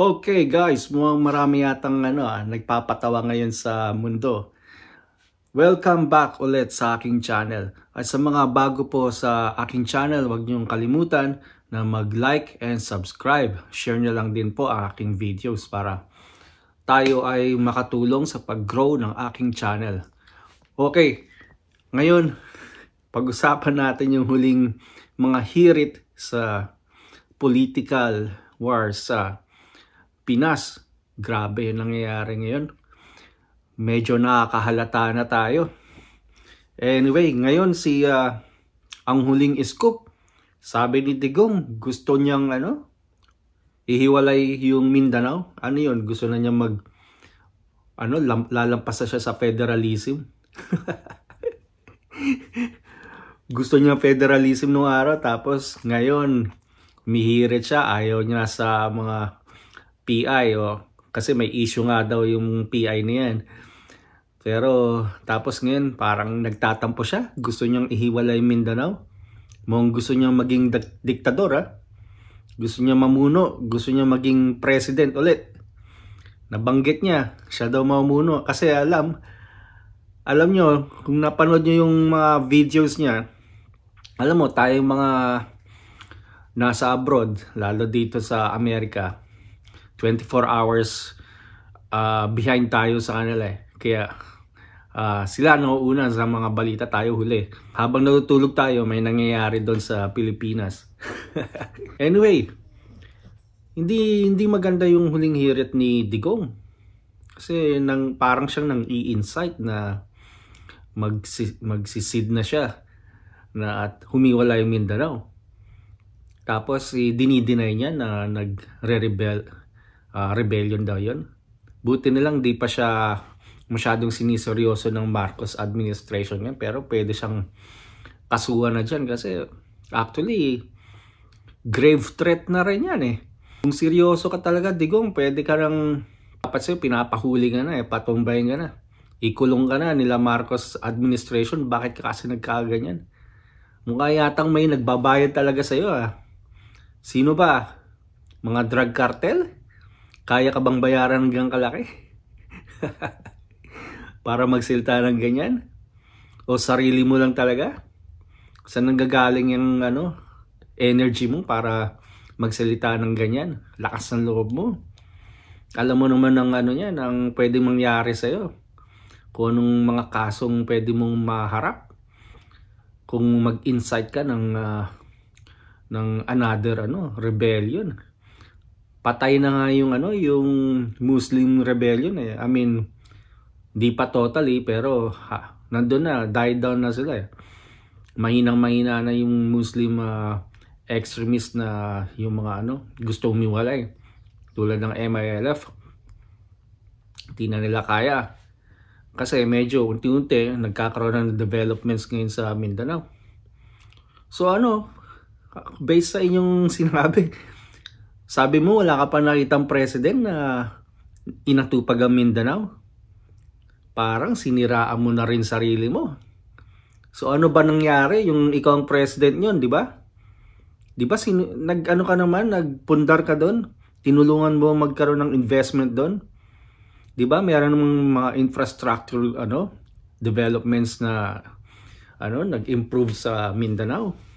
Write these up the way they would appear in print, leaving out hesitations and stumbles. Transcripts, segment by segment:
Okay guys, mukhang marami yatang nagpapatawa ngayon sa mundo. Welcome back ulit sa aking channel. At sa mga bago po sa aking channel, huwag niyong kalimutan na mag-like and subscribe. Share niyo lang din po ang aking videos para tayo ay makatulong sa pag-grow ng aking channel. Okay, ngayon pag-usapan natin yung huling mga hirit sa political war sa Pinas. Grabe yung nangyayari ngayon. Medyo nakakahalata na tayo. Anyway, ngayon ang huling scoop. Sabi ni Digong, gusto niyang ihiwalay yung Mindanao. Ano yun? Gusto na niya lalampas na siya sa federalism. Gusto niya federalism nung araw, tapos ngayon mihirit siya, ayaw niya sa mga PI kasi may issue nga daw yung PI niyan. Pero tapos ngayon parang nagtatampo siya, gusto niyang ihiwalay Mindanao. Gusto niyang maging diktador, gusto niya mamuno, gusto niya maging president ulit. Nabanggit niya, siya daw mamuno kasi alam niyo, kung napanood niyo yung mga videos niya, alam mo tayong mga nasa abroad, lalo dito sa Amerika, 24 hours behind tayo sa kanila Kaya sila nauuna sa mga balita, tayo huli. Habang natutulog tayo, may nangyayari doon sa Pilipinas. Anyway, hindi maganda yung huling hirit ni Digong. Kasi parang siyang nang i-insight na magsisid na siya at humiwalay yung Mindanao. Tapos dinideny niya na rebellion daw yun. Buti na lang di pa siya masyadong siniseryoso ng Marcos administration yan, pero pwede siyang kasuhan na dyan kasi actually grave threat na rin yan Kung seryoso ka talaga, Digong, pwede ka nang dapat sa'yo pinapahuli ka na patumbayin ka na, ikulong ka na nila Marcos administration. Bakit ka kasi nagkaganyan? Mukha yatang may nagbabayad talaga sa'yo Sino ba? Mga drug cartel? Kaya ka bang bayaran ng ganyan kalaki? Para magsilta ng ganyan? O sarili mo lang talaga? Saan nanggagaling yung energy mo para magsalita ng ganyan? Lakas ng loob mo. Alam mo naman ang pwedeng mangyari sa'yo. Kung anong mga kasong pwede mong maharap. Kung mag-incite ka ng another rebellion. Patay na nga yung Muslim rebellion I mean, di pa totally, pero nandun na, died down na sila Mahinang-mahina na yung Muslim extremist na yung mga gusto umiwalay. Tulad ng MILF. Hindi na nila kaya. Kasi medyo unti-unti nagkakaroon ng developments ngayon sa Mindanao. So based sa inyong sinabi, sabi mo wala ka pa nakitang president na inatupag ang Mindanao. Parang siniraan mo na rin sarili mo. So ano ba nangyari yung ikaw ang president nyon, di ba? Di ba nagpundar ka doon? Tinulungan mo magkaroon ng investment doon? Di ba? Mayroon namang mga infrastructure developments na nag-improve sa Mindanao.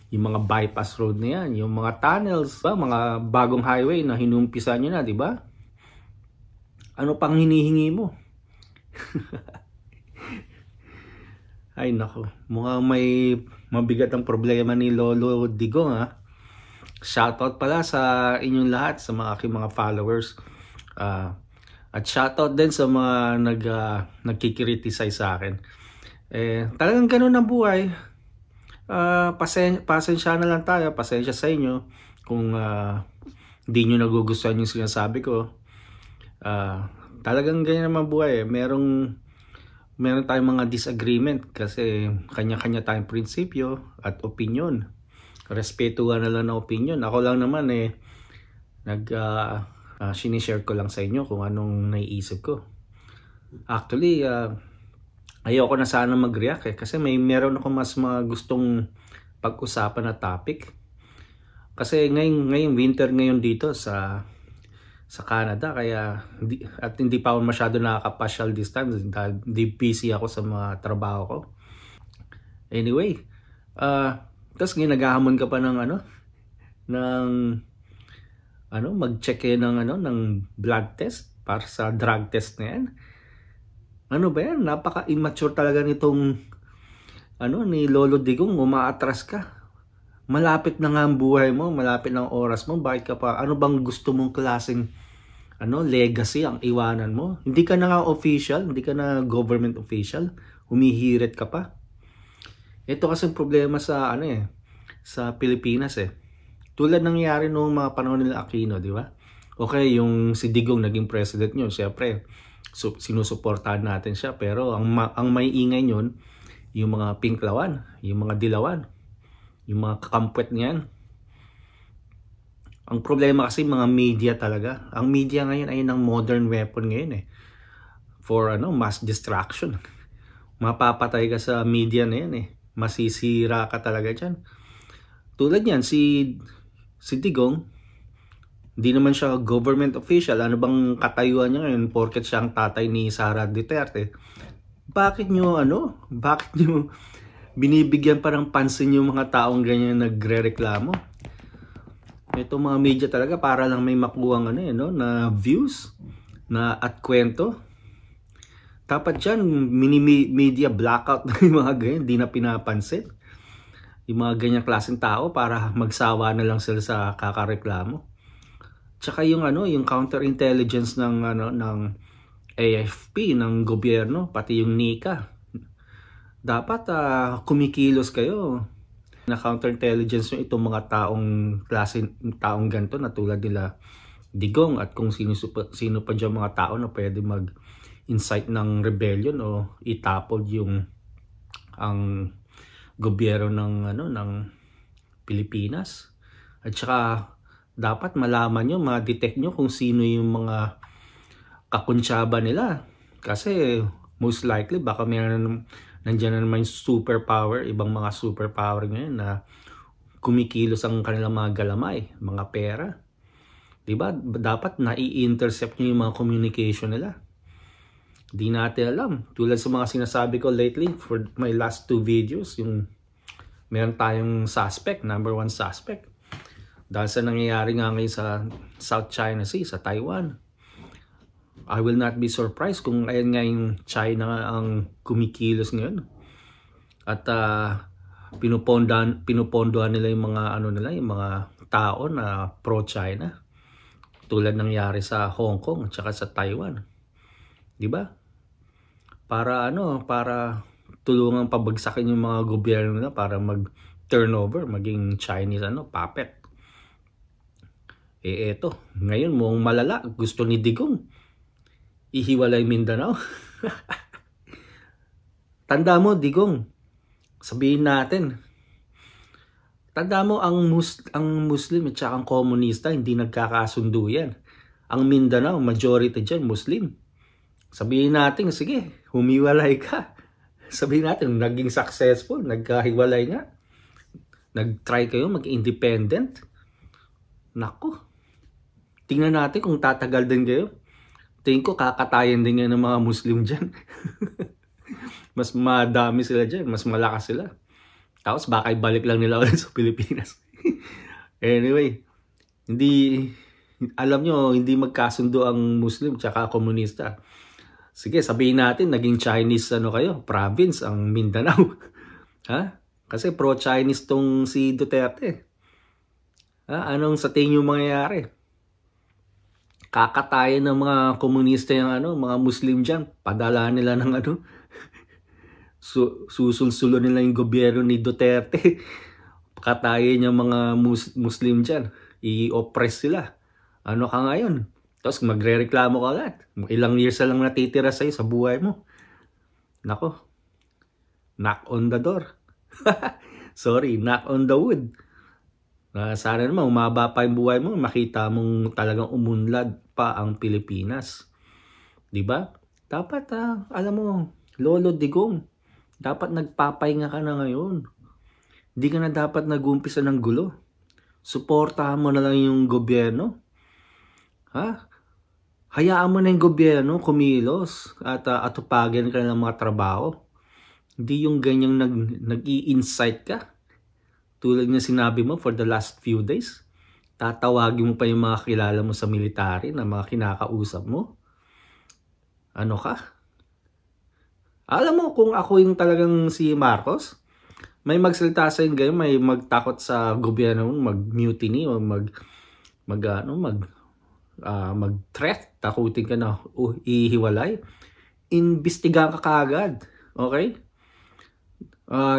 Yung mga bypass road na yan, yung mga tunnels, mga bagong highway na hinumpisa nyo na, di ba? Ano pang hinihingi mo? Ay nako, mukhang may mabigat ang problema ni Lolo Digong Shoutout pala sa inyong lahat, sa aking mga followers. At shoutout din sa mga nagkikriticize sa akin. Talagang ganun ang buhay. Pasensya na lang tayo, pasensya sa inyo kung di nyo nagugustuhan yung sinasabi ko. Talagang ganyan naman buhay meron tayong mga disagreement kasi kanya-kanya tayong prinsipyo at opinion. Respetuhan na lang na opinion. Ako lang naman sinishare ko lang sa inyo kung anong naiisip ko. Actually ayoko na sana mag-react kasi meron ako mas mga gustong pag-usapan na topic. Kasi ngayong winter ngayon dito sa sa Canada, kaya hindi pa ako masyado nakakapasyal this time dahil busy ako sa mga trabaho ko. Anyway, tapos ginagahamon ka pa ng mag-check ng blood test para sa drug test na yan. Ano ba yan? Napaka-immature talaga nitong ni Lolo Digong. Umaatras ka. Malapit na nga ang buhay mo, malapit na ang oras mo. Bakit ka pa? Ano bang gusto mong klaseng legacy ang iwanan mo? Hindi ka na nga official, hindi ka na government official. Humihirit ka pa. Ito kasi problema sa sa Pilipinas Tulad nangyari noong mga panahon nila Aquino, di ba? Okay, yung si Digong naging president nyo, siyempre sinusuportahan natin siya, pero ang may ingay nyon, yung mga pinklawan, yung mga dilawan, yung mga kakampwet niyan. Ang problema kasi mga media talaga. Ang media ngayon ay ng modern weapon ngayon for mass distraction. Mapapatay ka sa media na yan Masisira ka talaga dyan. Tulad yan, si Digong, hindi naman siya government official. Ano bang katayuan niya ngayon porket siya ang tatay ni Sara Duterte? Bakit nyo binibigyan parang pansin yung mga taong ganyan nagre-reklamo? Ito mga media talaga para lang may makuha na views at kwento. Dapat dyan media blackout na yung mga ganyan, di na pinapansin. Yung mga ganyang klaseng tao para magsawa na lang sila sa kakareklamo. Tsaka yung counterintelligence ng AFP ng gobyerno, pati yung NICA. Dapat kumikilos kayo na counterintelligence yung itong mga taong ganito na tulad nila Digong at kung sino pa dyan mga tao na pwede mag-incite ng rebellion o itapod ang gobyerno ng Pilipinas. At saka dapat malaman nyo, ma-detect nyo kung sino yung mga kakuntsaba nila. Kasi most likely baka nandiyan na naman yung superpower, ibang mga superpower ngayon na kumikilos ang kanilang mga galamay, mga pera. Diba? Dapat nai-intercept nyo yung mga communication nila. Di natin alam. Tulad sa mga sinasabi ko lately for my last 2 videos, yung meron tayong suspect, number 1 suspect. Dahil sa nangyayari nga ngayon sa South China Sea, sa Taiwan. I will not be surprised kung ayan nga yung China ang kumikilos ngayon. At pinupondohan nila yung mga yung mga tao na pro-China. Tulad nangyari sa Hong Kong at saka sa Taiwan. 'Di ba? Para tulungan pabagsakin yung mga gobyerno nila para mag-turnover, maging Chinese puppet. Eto, ngayon mukhang malala, gusto ni Digong ihiwalay Mindanao. Tanda mo, Digong, sabihin natin, tanda mo ang Muslim at saka ang komunista hindi nagkakasundo yan. Ang Mindanao, majority dyan Muslim. Sabihin natin, sige, humiwalay ka. Sabihin natin, naging successful, nagkahiwalay nga. Nag-try kayo mag-independent. Naku, tingnan natin kung tatagal din kayo. Tingin ko kakatayin din nga ng mga Muslim dyan. Mas madami sila dyan, mas malakas sila. Tapos baka ibalik lang nila ulit sa Pilipinas. Anyway, alam nyo, hindi magkasundo ang Muslim tsaka komunista. Sige, sabihin natin, naging Chinese kayo, province ang Mindanao. Ha? Kasi pro-Chinese tong si Duterte. Ha? Anong sa tingin yung mangyayari? Kakatayin ng mga komunista yung mga Muslim dyan. Padala nila ng susulsulo nila yung gobyerno ni Duterte. Katayin yung mga Muslim dyan. I-oppress sila. Ano ka ngayon? Tapos magre-reklamo ka agad. Ilang years na lang natitira sa'yo sa buhay mo. Nako. Knock on the door. Sorry, knock on the wood. Sana naman umaba pa yung buhay mo, makita mong talagang umunlad pa ang Pilipinas. 'Di ba? Dapat alam mo, Lolo Digong, dapat nagpapahinga ka na ngayon. Hindi ka na dapat nag-uumpisa ng gulo. Suportahan mo na lang yung gobyerno. Ha? hayaan mo na yung gobyerno kumilos at atupagin ka ng mga trabaho. Hindi yung ganyang nag-i-incite ka. Tulad nga sinabi mo for the last few days. Tatawagin mo pa yung mga kilala mo sa military na mga kinakausap mo. Ano ka? Alam mo kung ako yung talagang si Marcos, may magsalita sa yung ganyan, may magtakot sa gobyerno, mag-mutiny o mag-threat, takutin ka na ihiwalay. Imbestigahan ka kaagad. Okay?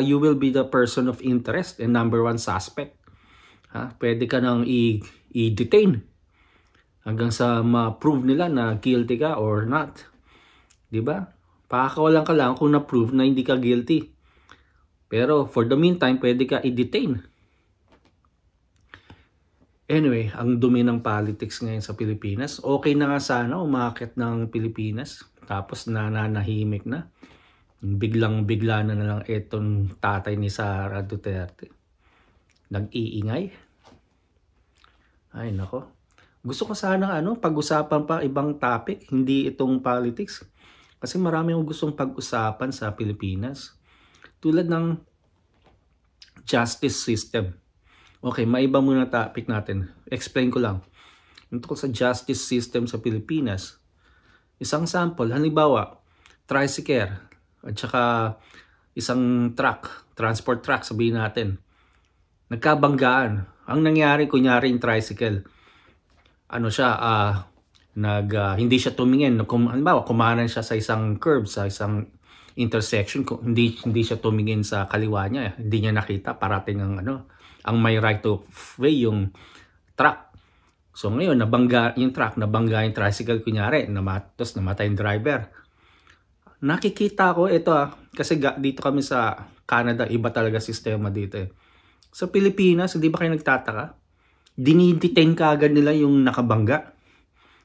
You will be the person of interest and number 1 suspect. Pwede ka nang i-detain hanggang sa ma-prove nila na guilty ka or not. Diba? Pakakawalan ka lang kung na-prove na hindi ka guilty. Pero for the meantime, pwede ka i-detain. Anyway, ang dumi ng politics ngayon sa Pilipinas. Okay na nga sana umakit ng Pilipinas. Tapos nananahimik na. Biglang-bigla na lang etong tatay ni Sara Duterte. Nag-iingay. Ay nako. Gusto ko sana pag-usapan pa ibang topic, hindi itong politics. Kasi marami akong gustong pag-usapan sa Pilipinas. Tulad ng justice system. Okay, maiba muna topic natin. Explain ko lang. Tungkol sa justice system sa Pilipinas. Isang sample, halimbawa, tricycle at saka isang transport truck, sabihin natin. Nagkabanggaan. Ang nangyari, kunyari yung tricycle, hindi siya tumingin. Halimbawa, kumanan siya sa isang curb, sa isang intersection, hindi siya tumingin sa kaliwa niya. Hindi niya nakita, parating ang may right of way, yung truck. So ngayon, nabangga yung truck, nabangga yung tricycle, kunyari, tapos namatay yung driver. Nakikita ko ito kasi dito kami sa Canada, iba talaga sistema dito eh. Sa Pilipinas, hindi ba kayo nagtataka? Dinidetain ka agad nila yung nakabangga.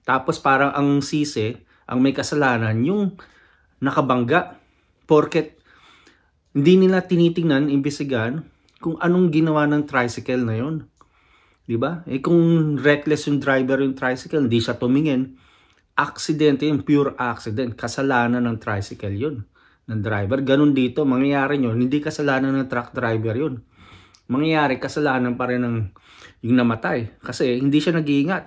Tapos parang ang sisi, ang may kasalanan, yung nakabangga. Porket hindi nila tinitingnan, imbestigahan kung anong ginawa ng tricycle na yun. Diba? Kung reckless yung driver yung tricycle, hindi siya tumingin. Aksidente yun, pure accident. Kasalanan ng tricycle yun, ng driver. Ganun dito, mangyayari yun. Hindi kasalanan ng truck driver yun. Mangyayari, kasalanan pa rin ng yung namatay. Kasi hindi siya nag-iingat.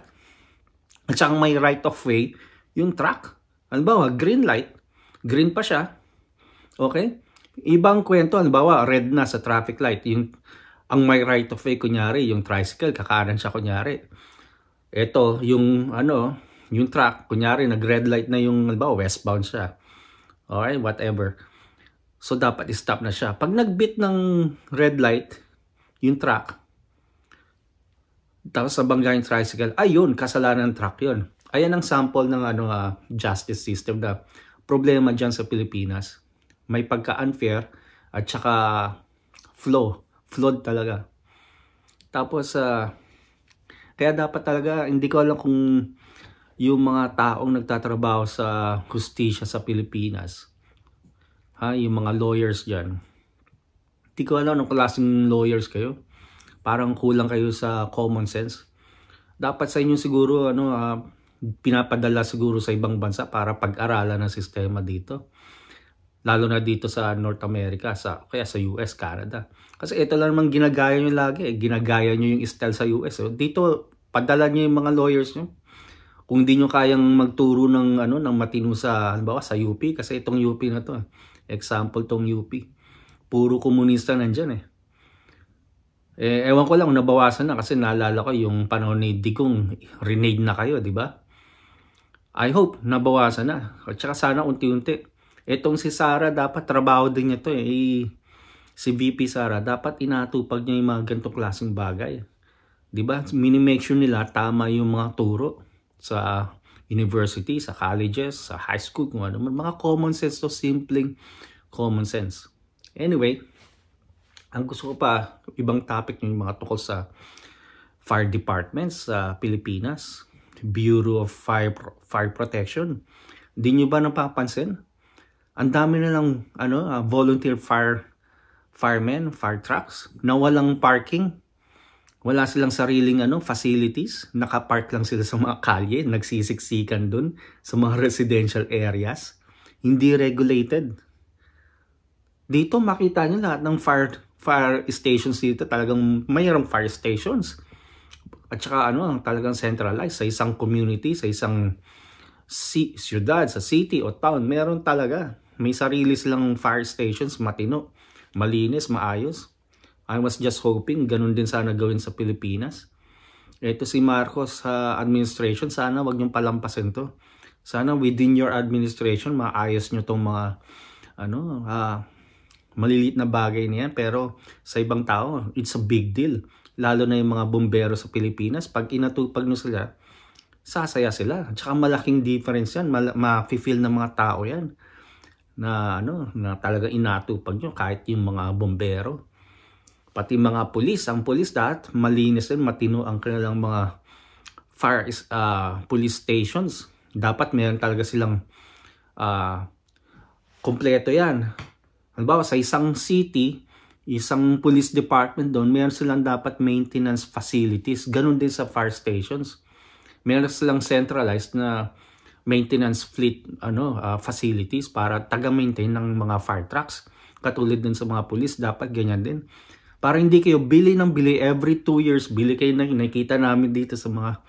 At saka may right of way, yung truck. Halimbawa, green light. Green pa siya. Okay? Ibang kwento, halimbawa, red na sa traffic light. Ang may right of way, kunyari, yung tricycle, kakanan siya, kunyari. Ito, yung truck, kunyari, nag-red light na yung, halimbawa, westbound siya. Okay, whatever. So, dapat i-stop na siya. Pag nag-bit ng red light, yung truck, tapos sa bangga yung tricycle, ayun, kasalanan ng truck yun. Ayan ang sample ng justice system na problema dyan sa Pilipinas. May pagka-unfair at saka flawed talaga. Tapos, kaya dapat talaga, hindi ko alam kung yung mga taong nagtatrabaho sa hustisya sa Pilipinas, yung mga lawyers dyan, hindi ko alam anong klaseng lawyers kayo. Parang kulang kayo sa common sense. Dapat sa inyo siguro pinapadala siguro sa ibang bansa para pag-aralan ng sistema dito. Lalo na dito sa North America, kaya sa US, Canada. Kasi ito lang naman ginagaya nyo lagi. Ginagaya nyo yung style sa US. So, dito, padala nyo yung mga lawyers nyo. Kung di nyo kayang magturo ng matino halimbawa sa UP, kasi itong UP na to, example tong UP. Puro komunista nandyan eh. Ewan ko lang kung nabawasan na kasi naalala ko yung panahon ni Digong, renade na kayo, di ba? I hope nabawasan na. At saka sana unti-unti. Etong si Sara, dapat trabaho din niya to eh. Si VP Sara, dapat inatupag niya yung mga ganitong klaseng bagay. Di ba? Mini-make sure nila tama yung mga turo sa university, sa colleges, sa high school, kung ano. Mga common sense to, simpleng common sense. Anyway, ang gusto ko pa, ibang topic yung mga tukol sa fire departments sa Pilipinas, Bureau of Fire Protection. Hindi nyo ba napapansin? Ang dami na lang volunteer firemen, fire trucks na walang parking. Wala silang sariling facilities. Nakapark lang sila sa mga kalye, nagsisiksikan dun sa mga residential areas. Hindi regulated. Dito makita nyo lahat ng fire stations dito. Talagang mayroong fire stations. At saka talagang centralized sa isang community, sa isang siyudad, sa city o town. Meron talaga. May sarili silang fire stations, matino, malinis, maayos. I was just hoping ganun din sana gawin sa Pilipinas. Ito si Marcos sa administration, sana wag niyong palampasin to. Sana within your administration maayos niyo tong mga maliliit na bagay niyan, pero sa ibang tao it's a big deal. Lalo na yung mga bombero sa Pilipinas, pag inatupag nyo sila, sasaya sila. At saka malaking difference yan, ma-feel ng mga tao yan na na talaga inatupag nyo kahit yung mga bombero. Pati mga pulis, ang pulis dapat malinis din, matino ang kanilang mga police stations. Dapat meron talaga silang kompleto yan. Halimbawa sa isang city, isang police department doon, meron silang dapat maintenance facilities. Ganun din sa fire stations. Meron silang centralized na maintenance fleet facilities para taga-maintain ng mga fire trucks. Katulad din sa mga police, dapat ganyan din. Para hindi kayo bili ng bili every 2 years, bili kayo nakikita namin dito sa mga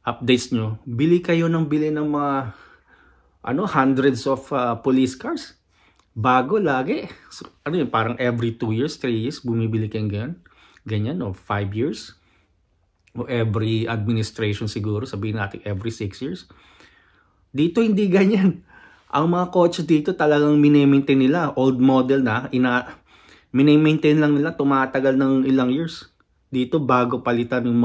updates nyo, bili kayo ng bili ng mga hundreds of police cars. Bago lagi. So, parang every 2 years, 3 years, bumibili kayo ganyan o 5 years. O every administration siguro, sabihin natin every 6 years. Dito hindi ganyan. Ang mga kotse dito talagang mini-maintain nila. Old model na, mini-maintain lang nila, tumatagal ng ilang years. Dito bago palitan ng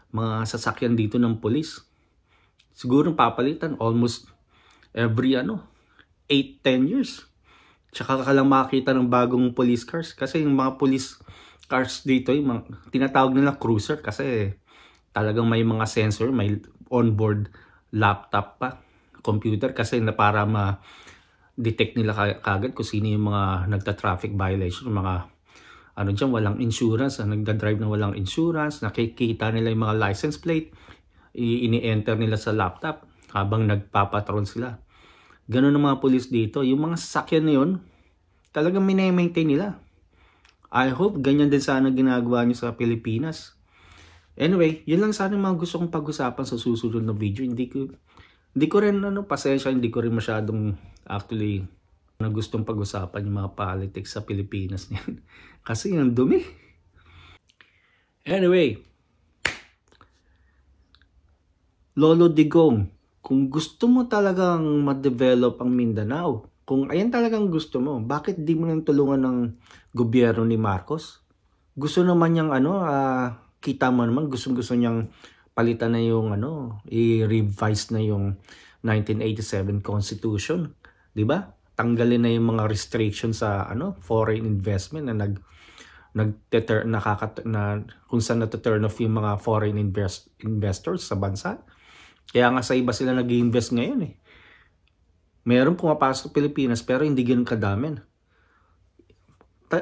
mga sasakyan dito ng police. Siguro papalitan almost every 8-10 years. Tsaka ka lang makakita ng bagong police cars. Kasi yung mga police cars dito, yung tinatawag nila cruiser. Kasi talagang may mga sensor, may onboard laptop pa, computer. Kasi na para ma-detect nila kagad kung sino yung mga nagta-traffic violation. Mga walang insurance, nagda-drive na walang insurance. Nakikita nila yung mga license plate. Ini-enter nila sa laptop habang nagpapatrol sila. Ganun ang mga police dito. Yung mga sasakyan na yun, talagang mini-maintain nila. I hope ganyan din sana ginagawa nyo sa Pilipinas. Anyway, yun lang sana yung mga gusto kong pag-usapan sa susunod na video. Hindi ko rin, pasensya, hindi ko rin masyadong actually na gustong pag-usapan yung mga politics sa Pilipinas niyan. Kasi yung dumi. Anyway, Lolo Digong, kung gusto mo talagang ma-develop ang Mindanao, kung ayan talagang gusto mo, bakit di mo nang tulungan ng gobyerno ni Marcos? Gusto naman niyang kita mo naman, gusto niyang palitan na yung i-revise na yung 1987 Constitution, 'di ba? Tanggalin na yung mga restrictions sa foreign investment na kung saan na-turn off yung mga foreign investors sa bansa. Kaya nga sa iba sila nag-i-invest ngayon eh. Meron pumapasok sa Pilipinas pero hindi ganoon kadami.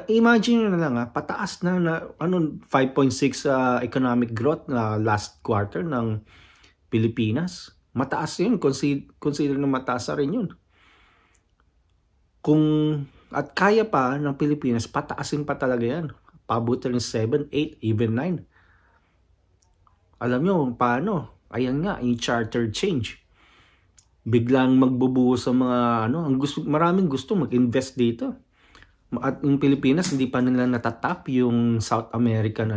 Imagine nyo na lang pataas na 5.6 economic growth na last quarter ng Pilipinas. Mataas yun. Consider na mataas rin yun. At kaya pa ng Pilipinas, pataasin pa talaga yan. Pabutin ng 7, 8, even 9. Alam nyo paano? Ayan nga, yung charter change. Biglang magbubuhos sa mga maraming gusto mag-invest dito. At yung Pilipinas, hindi pa nila natatap yung South American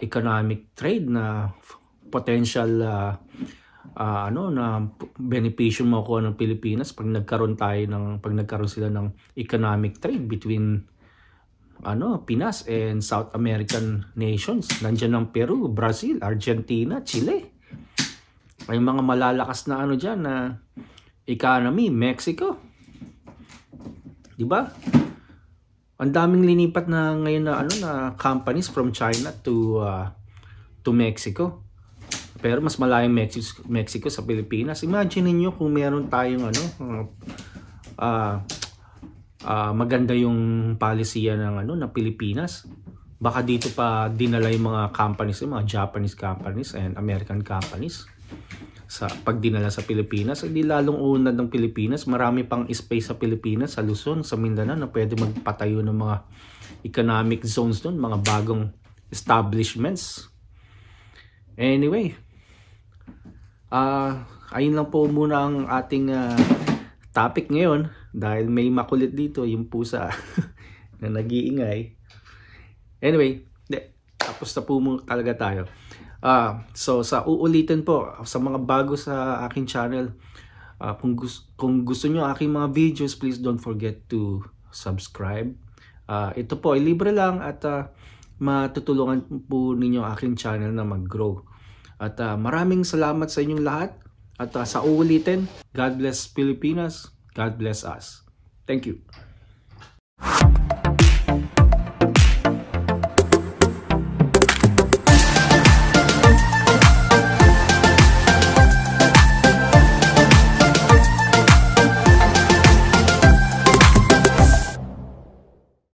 economic trade na potential na benepisyo makukuha ng Pilipinas pag nagkaroon sila ng economic trade between Pinas and South American nations. Nandiyan ang Peru, Brazil, Argentina, Chile. May mga malalakas na diyan na economy, Mexico. 'Di ba? Ang daming linipat na ngayon na companies from China to Mexico. Pero mas malayong Mexico sa Pilipinas. Imagine niyo kung meron tayong maganda yung palisiya ng Pilipinas. baka dito pa dinala yung mga companies, yung mga Japanese companies and American companies sa pagdinala sa Pilipinas. Hindi lalong unad ng Pilipinas. Marami pang space sa Pilipinas, sa Luzon, sa Mindanao na pwede magpatayo ng mga economic zones doon, mga bagong establishments. Anyway, ayun lang po muna ang ating topic ngayon dahil may makulit dito yung pusa na nag-iingay. Anyway, tapos na po muna talaga tayo. So sa uulitin po sa mga bago sa aking channel, kung gusto nyo aking mga videos, please don't forget to subscribe. Ito po ay libre lang at matutulungan po ninyo aking channel na mag-grow. At maraming salamat sa inyong lahat. At sa uulitin, God bless Pilipinas, God bless us. Thank you.